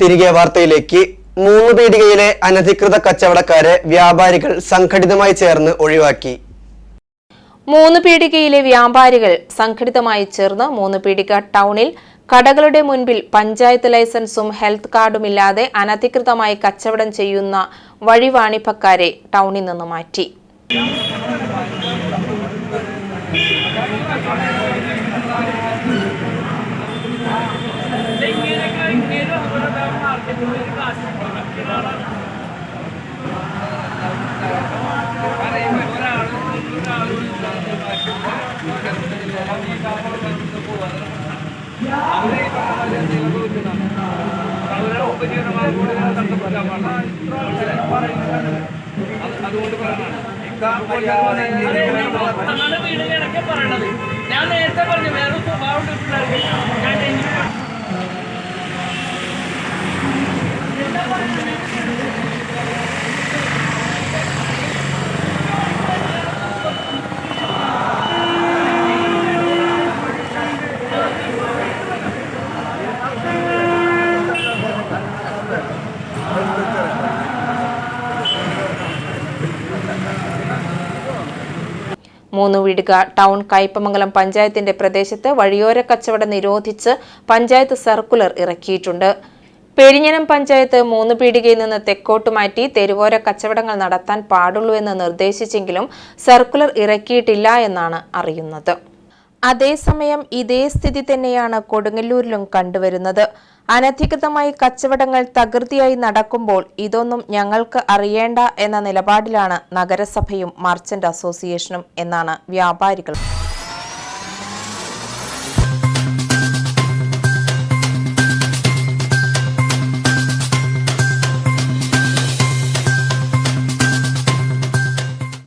തിരികെ വാർത്തയിലേക്ക്. 3 പീടികയിലെ അനധികൃത കച്ചവടക്കാരെ വ്യാപാരികൾ സംഘടിതമായി ചേർന്ന് ഒഴിവാക്കി. 3 പീടികയിലെ വ്യാപാരികൾ സംഘടിതമായി ചേർന്ന് 3 പീടിക ടൗണിൽ കടകളുടെ മുൻപിൽ പഞ്ചായത്ത് ലൈസൻസും ഹെൽത്ത് കാർഡുമില്ലാതെ അനധികൃതമായി കച്ചവടം ചെയ്യുന്ന വഴിവാണിഭക്കാരെ ടൗണിൽ നിന്ന് മാറ്റി. ഞാൻ നേരത്തെ പറഞ്ഞു വേറെ സ്വഭാവം മൂന്നുവീടുക ടൗൺ കയ്പമംഗലം പഞ്ചായത്തിന്റെ പ്രദേശത്ത് വഴിയോര കച്ചവടം നിരോധിച്ച് പഞ്ചായത്ത് സർക്കുലർ ഇറക്കിയിട്ടുണ്ട്. പെരിഞ്ഞനം പഞ്ചായത്ത് 3 പീടികയിൽ നിന്ന് തെക്കോട്ട് മാറ്റി തെരുവോര കച്ചവടങ്ങൾ നടത്താൻ പാടുള്ളൂ എന്ന് നിർദ്ദേശിച്ചെങ്കിലും സർക്കുലർ ഇറക്കിയിട്ടില്ല എന്നാണ് അറിയുന്നത്. അതേസമയം ഇതേ സ്ഥിതി തന്നെയാണ് കൊടുങ്ങല്ലൂരിലും കണ്ടുവരുന്നത്. അനധികൃതമായി കച്ചവടങ്ങൾ തകൃതിയായി നടക്കുമ്പോൾ ഇതൊന്നും ഞങ്ങൾക്ക് അറിയേണ്ട എന്ന നിലപാടിലാണ് നഗരസഭയും മർച്ചന്റ് അസോസിയേഷനും എന്നാണ് വ്യാപാരികൾ